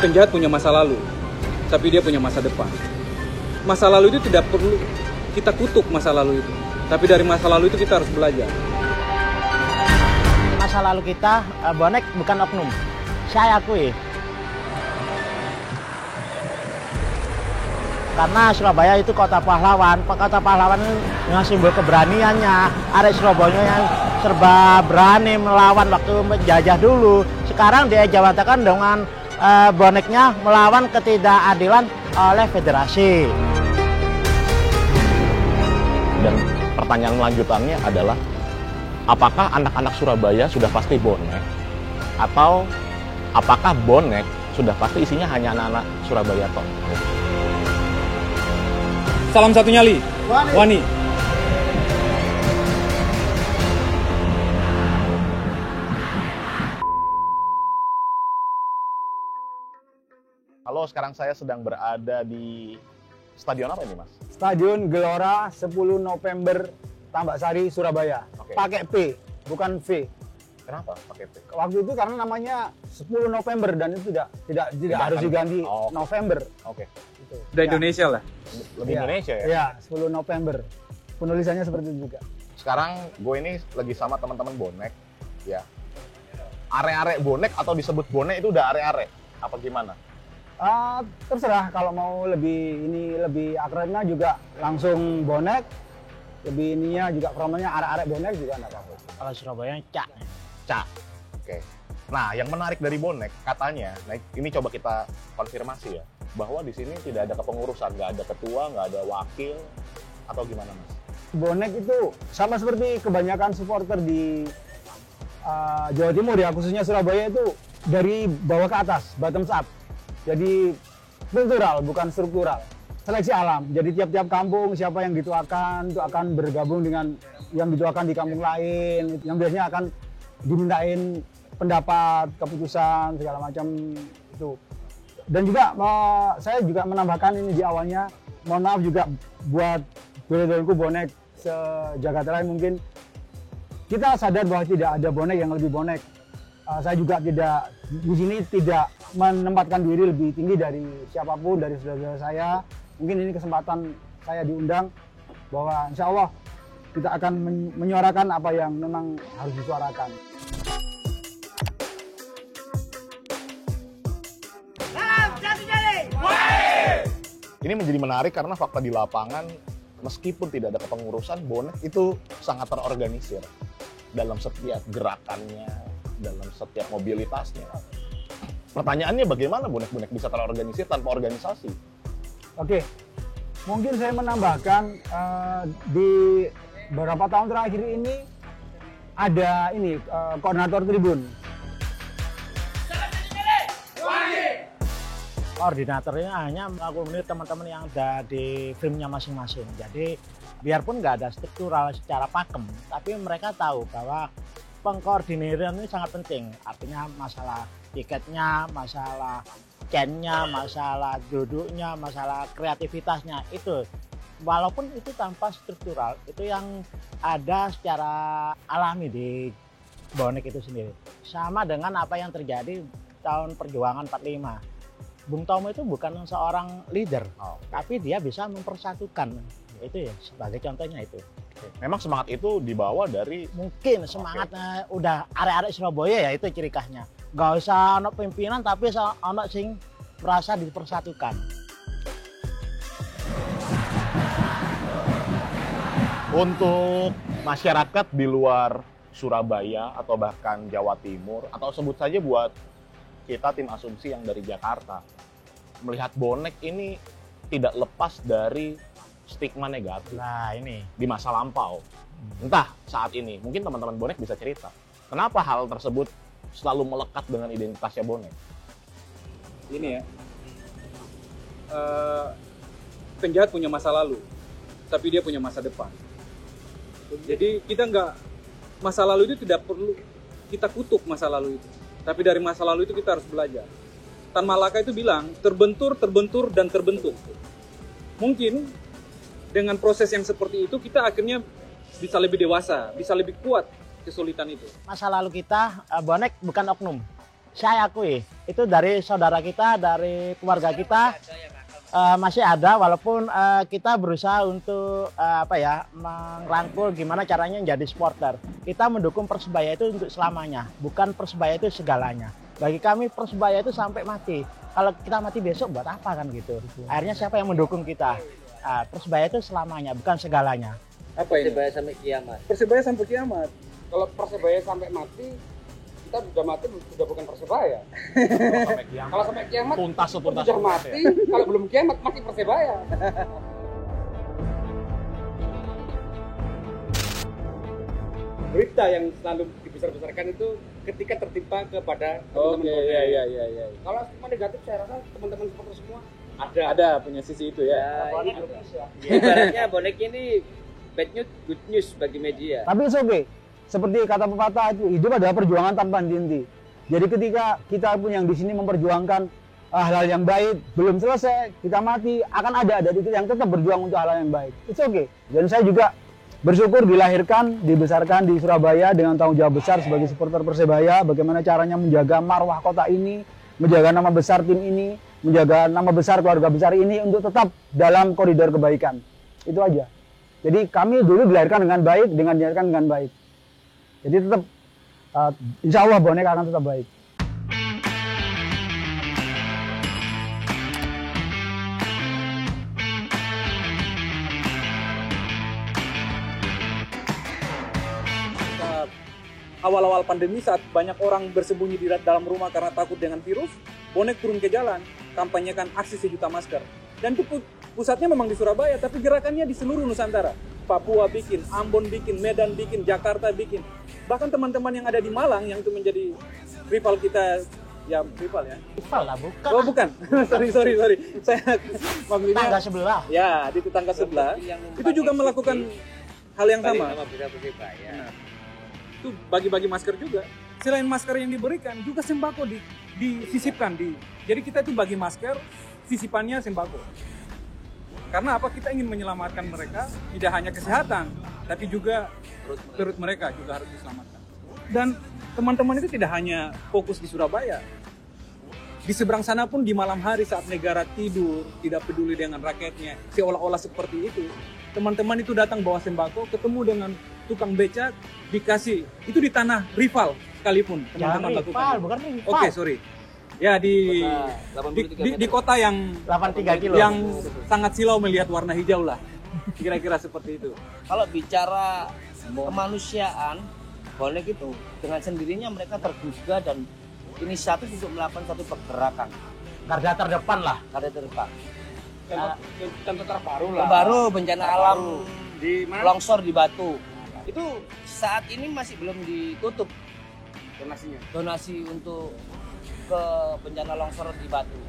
Penjahat punya masa lalu, tapi dia punya masa depan. Masa lalu itu tidak perlu kita kutuk masa lalu itu, tapi dari masa lalu itu kita harus belajar. Masa lalu kita, bonek bukan oknum. Saya akui. Karena Surabaya itu kota pahlawan. Kota pahlawan dengan simbol keberaniannya. Arek Surabaya yang serba berani melawan waktu menjajah dulu. Sekarang dia jawatakan dengan boneknya melawan ketidakadilan oleh federasi. Dan pertanyaan lanjutannya adalah, apakah anak-anak Surabaya sudah pasti bonek? Atau apakah bonek sudah pasti isinya hanya anak-anak Surabaya toh? Salam satu nyali, Wani. Halo, sekarang saya sedang berada di stadion apa ini, Mas? Stadion Gelora 10 November Tambak Sari, Surabaya. Oke. Pakai P, bukan V. Kenapa pakai P? Waktu itu karena namanya 10 November dan itu tidak harus akan- diganti Oh. November. Oke. Gitu. Udah Ya. Indonesia lah. Lebih Ya. Indonesia ya? Iya, 10 November. Penulisannya seperti itu juga. Sekarang gue ini lagi sama teman-teman bonek, ya. Are-are bonek atau disebut bonek itu udah are-are? Apa gimana? Terserah kalau mau lebih akrabnya juga langsung bonek. Lebih ininya juga promonya arek-arek bonek juga enggak apa-apa. Kalau Surabaya cak. Cak. Oke. Nah, yang menarik dari bonek katanya, nah ini coba kita konfirmasi ya, bahwa di sini tidak ada kepengurusan, nggak ada ketua, nggak ada wakil, atau gimana, Mas? Bonek itu sama seperti kebanyakan supporter di Jawa Timur ya, khususnya Surabaya itu dari bawah ke atas, bottoms up. Jadi kultural, bukan struktural. Seleksi alam. Jadi tiap-tiap kampung siapa yang dituakan itu akan bergabung dengan yang dituakan di kampung lain, yang biasanya akan dimintain pendapat, keputusan segala macam itu. Dan juga saya juga menambahkan ini di awalnya, mohon maaf juga buat dulur-dulurku bonek sejagat raya, mungkin kita sadar bahwa tidak ada bonek yang lebih bonek. Saya juga tidak di sini tidak menempatkan diri lebih tinggi dari siapapun, dari saudara-saudara saya. Mungkin ini kesempatan saya diundang bahwa insya Allah kita akan menyuarakan apa yang memang harus disuarakan. Ini menjadi menarik karena fakta di lapangan, meskipun tidak ada kepengurusan, bonek itu sangat terorganisir dalam setiap gerakannya, dalam setiap mobilitasnya. Pertanyaannya bagaimana bonek-bonek bisa terorganisir tanpa organisasi? Oke, mungkin saya menambahkan di beberapa tahun terakhir ini ada ini koordinator tribun. Koordinatornya hanya mengakomodir teman-teman yang ada di filmnya masing-masing. Jadi biarpun nggak ada struktural secara pakem, tapi mereka tahu bahwa pengkoordinasian ini sangat penting. Artinya masalah tiketnya, masalah scan-nya, masalah duduknya, masalah kreativitasnya itu. Walaupun itu tanpa struktural, itu yang ada secara alami di bonek itu sendiri. Sama dengan apa yang terjadi tahun perjuangan 45. Bung Tomo itu bukan seorang leader, tapi dia bisa mempersatukan. Itu ya sebagai contohnya itu. Memang semangat itu dibawa dari Mungkin semangatnya udah arek-arek Surabaya ya, itu ciri khasnya. Gak usah ono pimpinan tapi ono sing merasa dipersatukan. untuk masyarakat di luar Surabaya atau bahkan Jawa Timur, atau sebut saja buat kita tim asumsi yang dari Jakarta, melihat bonek ini tidak lepas dari stigma negatif Nah ini. di masa lampau. Entah saat ini, mungkin teman-teman bonek bisa cerita, kenapa hal tersebut selalu melekat dengan identitasnya bonek? Ini ya, penjahat punya masa lalu, tapi dia punya masa depan. Jadi kita masa lalu itu tidak perlu kita kutuk masa lalu itu, tapi dari masa lalu itu kita harus belajar. Tan Malaka itu bilang, terbentur, dan terbentuk. Mungkin dengan proses yang seperti itu, kita akhirnya bisa lebih dewasa, bisa lebih kuat kesulitan itu. Masa lalu kita, bonek bukan oknum. saya akui itu dari saudara kita, dari keluarga kita masih ada, walaupun kita berusaha untuk merangkul gimana caranya jadi supporter. Kita mendukung Persebaya itu untuk selamanya, bukan Persebaya itu segalanya. Bagi kami Persebaya itu sampai mati. Kalau kita mati besok buat apa kan gitu. Akhirnya siapa yang mendukung kita? Persebaya itu selamanya, bukan segalanya. Apa ini? Persebaya sampai kiamat. Persebaya sampai kiamat. Kalau Persebaya sampai mati, kita sudah mati, sudah bukan Persebaya. Kalau sampai kiamat, tuntas sudah mati. Kalau belum kiamat, mati Persebaya. Berita yang selalu dibesar-besarkan itu ketika tertimpa kepada teman-teman bonek. Iya. Kalau cuma negatif, saya rasa teman-teman supporter semua Ada punya sisi itu ya. Ibaratnya bonek ini bad news, good news bagi media. Tapi oke. Seperti kata pepatah itu, hidup adalah perjuangan tanpa henti. Jadi ketika kita pun yang di sini memperjuangkan hal-hal yang baik, belum selesai, kita mati, akan ada titik yang tetap berjuang untuk hal-hal yang baik. It's okay. Dan saya juga bersyukur dilahirkan, dibesarkan di Surabaya dengan tanggung jawab besar sebagai supporter Persebaya, bagaimana caranya menjaga marwah kota ini, menjaga nama besar tim ini, menjaga nama besar keluarga besar ini untuk tetap dalam koridor kebaikan. Itu aja. Jadi kami dulu dilahirkan dengan baik, dilahirkan dengan baik. Jadi tetap, insya Allah bonek akan tetap baik. Awal-awal pandemi saat banyak orang bersembunyi di dalam rumah karena takut dengan virus, bonek turun ke jalan, kampanyekan aksi 1 juta masker. Dan itu pusatnya memang di Surabaya, tapi gerakannya di seluruh Nusantara. Papua bikin, Ambon bikin, Medan bikin, Jakarta bikin. Bahkan teman-teman yang ada di Malang yang itu menjadi rival kita, ya rival ya. Rival lah, bukan. Oh bukan, sorry. Saya maksudnya Tangga sebelah. ya di tetangga sebelah. Itu juga melakukan hal yang sama. Nah, itu bagi-bagi masker juga. Selain masker yang diberikan, juga sembako disisipkan. Jadi kita itu bagi masker, sisipannya sembako. Karena apa? Kita ingin menyelamatkan mereka, tidak hanya kesehatan, tapi juga perut mereka juga harus diselamatkan. Dan teman-teman itu tidak hanya fokus di Surabaya. Di seberang sana pun di malam hari saat negara tidur, tidak peduli dengan rakyatnya, seolah-olah seperti itu. Teman-teman itu datang bawa sembako, ketemu dengan tukang becak, dikasih. Itu di tanah rival sekalipun teman-teman lakukan. Rival, bukan rival. Oke, sorry. Ya di kota yang 83 kilo. yang sangat silau melihat warna hijau lah. Kira-kira seperti itu. Kalau bicara kemanusiaan, bonek itu dengan sendirinya mereka tergugah dan inisiatif untuk melakukan satu pergerakan. Garda terdepan lah. Karena terdepan. contoh terbaru lah. Baru bencana alam Di mana? longsor di Batu. Itu saat ini masih belum ditutup Donasinya. donasi untuk ke bencana longsor di Batu.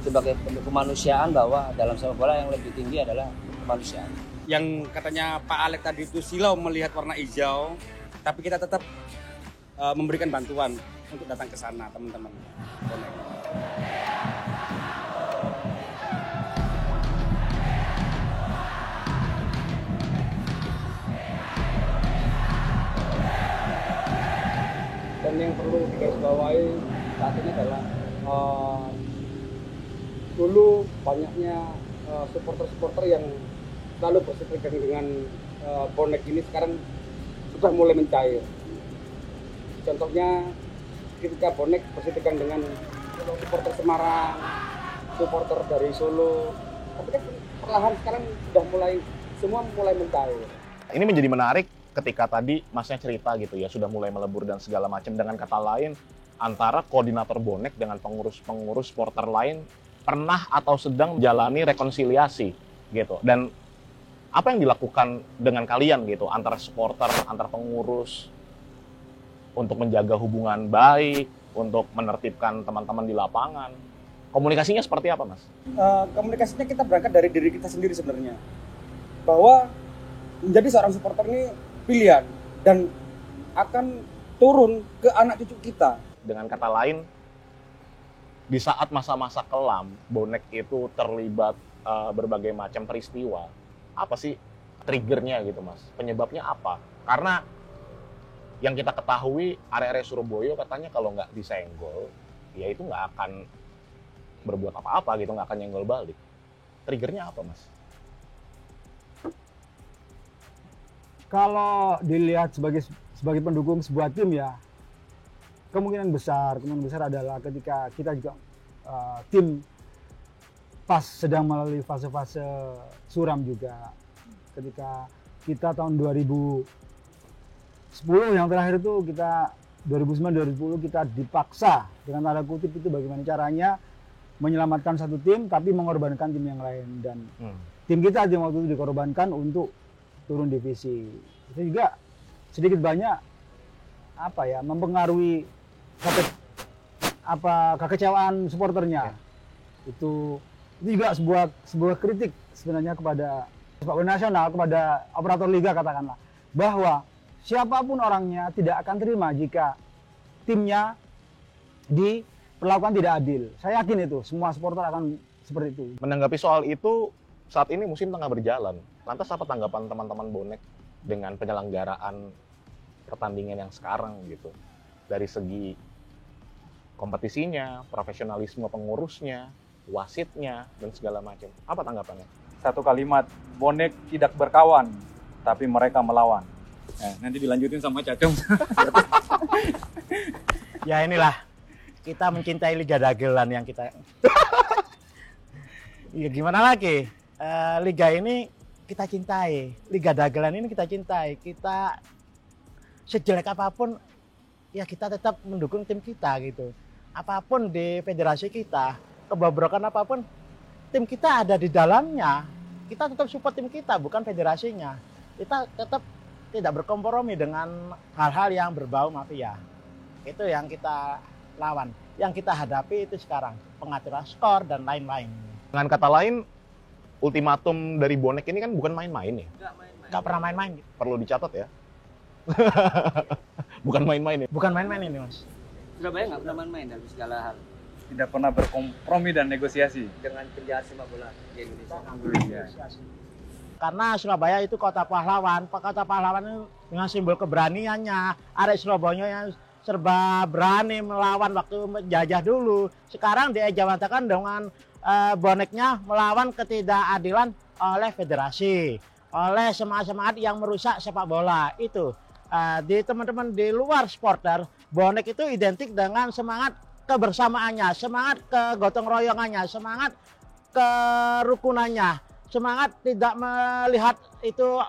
Sebagai bentuk kemanusiaan bahwa dalam sepak bola yang lebih tinggi adalah kemanusiaan. Yang katanya Pak Alek tadi itu silau melihat warna hijau, tapi kita tetap memberikan bantuan untuk datang ke sana, teman-teman. Dan yang perlu digarisbawahi saat ini adalah dulu banyaknya supporter-supporter yang selalu bersitegang dengan bonek ini sekarang sudah mulai mencair. Contohnya ketika bonek bersitegang dengan supporter Semarang, supporter dari Solo, tapi kan perlahan sekarang sudah semua mulai mencair. Ini menjadi menarik ketika tadi masnya cerita gitu ya, sudah mulai melebur dan segala macam. Dengan kata lain, antara koordinator bonek dengan pengurus-pengurus supporter lain pernah atau sedang menjalani rekonsiliasi gitu. Dan apa yang dilakukan dengan kalian gitu, antara supporter, antar pengurus, untuk menjaga hubungan baik, untuk menertibkan teman-teman di lapangan? Komunikasinya seperti apa, Mas? Komunikasinya kita berangkat dari diri kita sendiri sebenarnya. Bahwa menjadi seorang supporter ini pilihan dan akan turun ke anak cucu kita. Dengan kata lain, di saat masa-masa kelam, bonek itu terlibat berbagai macam peristiwa. Apa sih triggernya gitu, Mas? Penyebabnya apa? Karena Yang kita ketahui area-area Surabaya katanya kalau nggak disenggol, ya itu nggak akan berbuat apa-apa gitu, nggak akan nyenggol balik. Triggernya apa, Mas? Kalau dilihat sebagai pendukung sebuah tim ya, kemungkinan besar adalah ketika kita juga tim pas sedang melalui fase-fase suram juga. Ketika kita tahun 2010 yang terakhir itu kita 2009-2010 kita dipaksa dengan tanda kutip itu bagaimana caranya menyelamatkan satu tim tapi mengorbankan tim yang lain, dan tim kita tim waktu itu dikorbankan untuk turun divisi. Itu juga sedikit banyak mempengaruhi kekecewaan supporternya. Itu juga sebuah kritik sebenarnya kepada sepak bola nasional, kepada operator liga katakanlah, bahwa siapapun orangnya tidak akan terima jika timnya diperlakukan tidak adil. Saya yakin itu semua supporter akan seperti itu. Menanggapi soal itu, saat ini musim tengah berjalan. Lantas apa tanggapan teman-teman bonek dengan penyelenggaraan pertandingan yang sekarang gitu? Dari segi kompetisinya, profesionalisme pengurusnya, wasitnya, dan segala macam. Apa tanggapannya? Satu kalimat, bonek tidak berkawan, tapi mereka melawan. Nanti dilanjutin sama Cacong. Ya inilah, kita mencintai Liga Dagelan yang kita... Ya gimana lagi? Liga ini kita cintai, Liga Dagelan ini kita cintai. Kita sejelek apapun, ya kita tetap mendukung tim kita gitu. Apapun di federasi kita, kebobrokan apapun, tim kita ada di dalamnya. Kita tetap support tim kita, bukan federasinya. Kita tetap tidak berkompromi dengan hal-hal yang berbau mafia. Itu yang kita lawan. Yang kita hadapi itu sekarang, pengaturan skor dan lain-lain. Dengan kata lain, ultimatum dari bonek ini kan bukan main-main ya? Nggak pernah main-main. Perlu dicatat ya? Bukan main-main ya? Bukan main-main ini, Mas. Surabaya nggak pernah main-main dalam segala hal Tidak pernah berkompromi dan negosiasi. dengan penjahat sepak bola di Indonesia. Karena Surabaya itu kota pahlawan. Kota pahlawan itu dengan simbol keberaniannya. Arek Surabaya yang serba berani melawan waktu menjajah dulu. Sekarang diejawantahkan dengan boneknya melawan ketidakadilan oleh federasi, oleh semangat-semangat yang merusak sepak bola. Itu di teman-teman di luar supporter, bonek itu identik dengan semangat kebersamaannya, semangat kegotong royongannya, semangat kerukunannya, semangat tidak melihat itu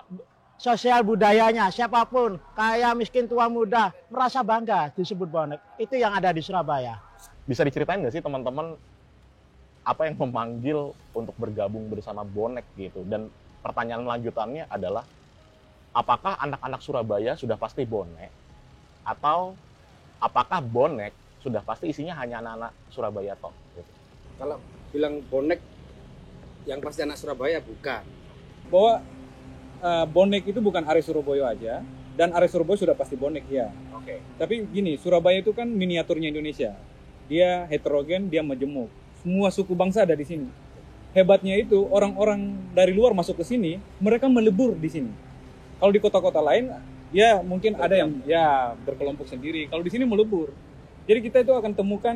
sosial budayanya. Siapapun, kaya, miskin, tua, muda, merasa bangga disebut bonek. Itu yang ada di Surabaya. Bisa diceritain nggak sih teman-teman apa yang memanggil untuk bergabung bersama bonek gitu? Dan pertanyaan lanjutannya adalah, apakah anak-anak Surabaya sudah pasti bonek? Atau apakah bonek sudah pasti isinya hanya anak-anak Surabaya toh? Gitu. Kalau bilang bonek yang pasti anak Surabaya, bukan. Bahwa bonek itu bukan Arek Surabaya aja, dan Arek Surabaya sudah pasti bonek ya. Oke. Tapi gini, Surabaya itu kan miniaturnya Indonesia. Dia heterogen, dia majemuk. Semua suku bangsa ada di sini. Hebatnya itu orang-orang dari luar masuk ke sini, mereka melebur di sini. Kalau di kota-kota lain, ya mungkin ada yang ya berkelompok sendiri. Kalau di sini melebur. Jadi kita itu akan temukan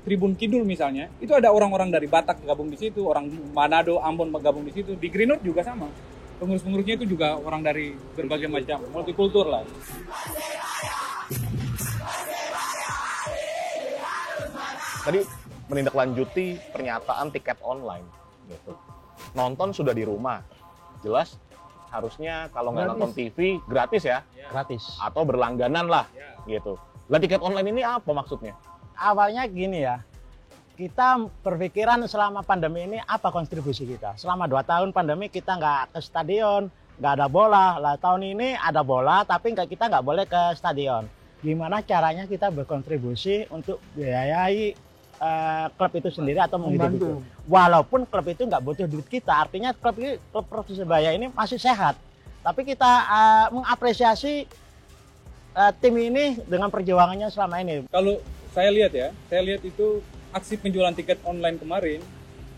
Tribun Kidul misalnya, itu ada orang-orang dari Batak gabung di situ, orang Manado, Ambon gabung di situ. Di Greenwood juga sama. Pengurus-pengurusnya itu juga orang dari berbagai macam, multikultur lah. Tadi menindaklanjuti pernyataan tiket online gitu. Nonton sudah di rumah. Jelas harusnya kalau nggak nonton TV gratis ya? Gratis. Atau berlangganan lah gitu. Lah tiket online ini apa maksudnya? Awalnya gini ya, kita berpikiran selama pandemi ini apa kontribusi kita. Selama 2 tahun pandemi kita nggak ke stadion, nggak ada bola. Lah tahun ini ada bola tapi kita nggak boleh ke stadion. Gimana caranya kita berkontribusi untuk biayai klub itu sendiri atau menghidupi itu. Walaupun klub itu nggak butuh duit kita, artinya klub Persebaya ini masih sehat. Tapi kita mengapresiasi tim ini dengan perjuangannya selama ini. Kalau saya lihat itu aksi penjualan tiket online kemarin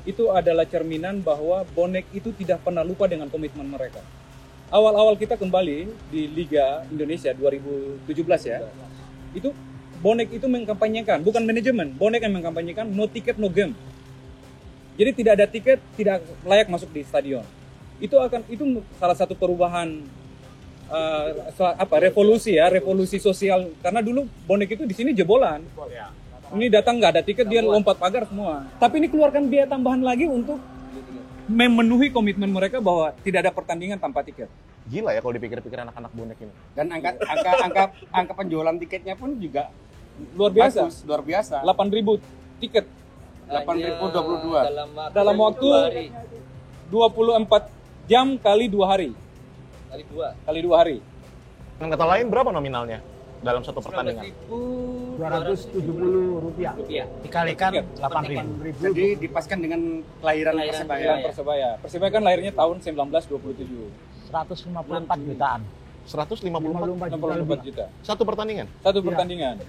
itu adalah cerminan bahwa bonek itu tidak pernah lupa dengan komitmen mereka. awal-awal kita kembali di Liga Indonesia 2017 ya, itu bonek itu mengkampanyekan, bukan manajemen, bonek yang mengkampanyekan no ticket no game. Jadi tidak ada tiket, tidak layak masuk di stadion. Itu salah satu perubahan revolusi sosial, karena dulu bonek itu di sini jebolan. Ini datang nggak ada tiket, dia lompat pagar semua. Tapi ini keluarkan biaya tambahan lagi untuk memenuhi komitmen mereka bahwa tidak ada pertandingan tanpa tiket. Gila ya kalau dipikir-pikir anak-anak bonek ini. Dan angka penjualan tiketnya pun juga Luar biasa. bagus, luar biasa. 8.000 tiket 8.022. dalam waktu 24 jam kali 2 hari. Kali 2 hari. Dengan kata lain berapa nominalnya dalam satu pertandingan? Rp270. Dikalikan 8.000. Jadi dipaskan dengan kelahiran Persebaya. Persebaya kan lahirnya tahun 1927. 154 jutaan. 154 juta. satu pertandingan. Satu pertandingan.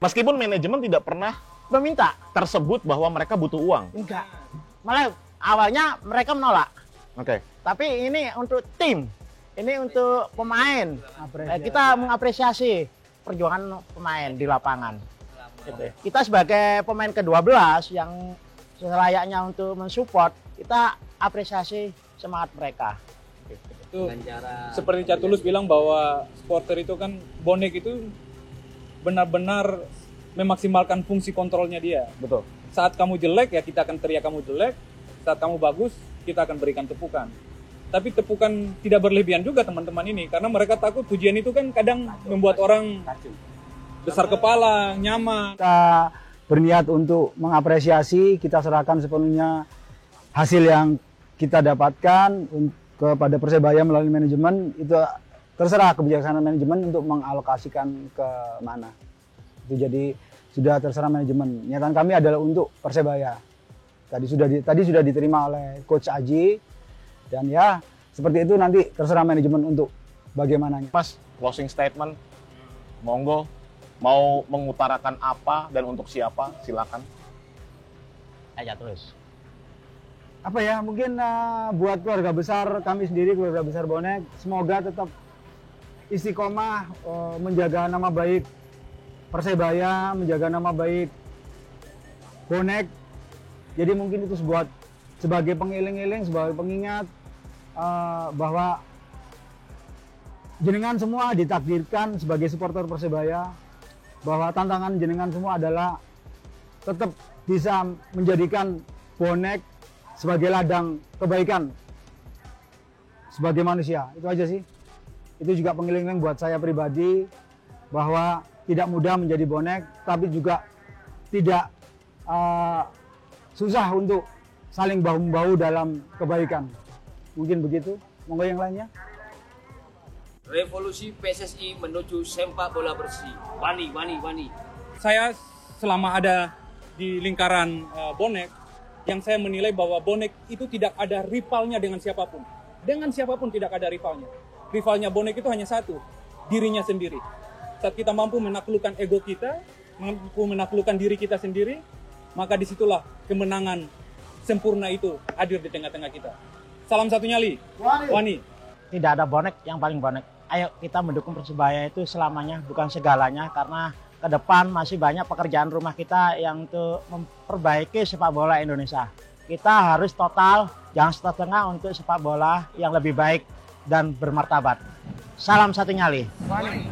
Meskipun manajemen tidak pernah Meminta? tersebut bahwa mereka butuh uang. Enggak. Malah awalnya mereka menolak. Oke. Tapi ini untuk tim. Ini untuk pemain. Kita mengapresiasi perjuangan pemain di lapangan. Gitu. Kita sebagai pemain ke-12 yang selayaknya untuk mensupport, kita apresiasi semangat mereka. Itu seperti Catulus bilang bahwa supporter itu kan, bonek itu benar-benar memaksimalkan fungsi kontrolnya dia. Betul. Saat kamu jelek ya kita akan teriak kamu jelek, saat kamu bagus kita akan berikan tepukan. Tapi tepukan tidak berlebihan juga teman-teman ini, karena mereka takut pujian itu kan kadang membuat orang besar kepala, nyaman. Kita berniat untuk mengapresiasi, kita serahkan sepenuhnya hasil yang kita dapatkan kepada Persebaya melalui manajemen. Itu terserah kebijaksanaan manajemen untuk mengalokasikan ke mana. Itu jadi sudah terserah manajemen. Niatan kami adalah untuk Persebaya. Tadi sudah diterima oleh Coach Aji, dan ya seperti itu, nanti terserah manajemen untuk bagaimananya. Mas, closing statement, monggo, mau mengutarakan apa dan untuk siapa, silakan. Aja terus. Apa ya, mungkin buat keluarga besar kami sendiri, keluarga besar bonek, semoga tetap istiqomah menjaga nama baik Persebaya, menjaga nama baik bonek. Jadi mungkin itu sebagai pengiling-iling, sebagai pengingat bahwa jenengan semua ditakdirkan sebagai supporter Persebaya, bahwa tantangan jenengan semua adalah tetap bisa menjadikan bonek sebagai ladang kebaikan sebagai manusia. Itu aja sih. Itu juga pengiling-iling buat saya pribadi, bahwa tidak mudah menjadi bonek, tapi juga tidak susah untuk saling bahu-membahu dalam kebaikan. Mungkin begitu. Monggo yang lainnya. Revolusi PSSI menuju sepak bola bersih. Wani. Saya selama ada di lingkaran bonek, yang saya menilai bahwa bonek itu tidak ada rivalnya dengan siapapun. Dengan siapapun tidak ada rivalnya. Rivalnya bonek itu hanya satu, dirinya sendiri. Saat kita mampu menaklukkan ego kita, mampu menaklukkan diri kita sendiri, maka disitulah kemenangan sempurna itu hadir di tengah-tengah kita. Salam satu nyali, Wani. Tidak ada bonek yang paling bonek. Ayo kita mendukung Persebaya itu selamanya, bukan segalanya, karena ke depan masih banyak pekerjaan rumah kita yang untuk memperbaiki sepak bola Indonesia. Kita harus total, jangan setengah untuk sepak bola yang lebih baik dan bermartabat. Salam satu nyali. Wani.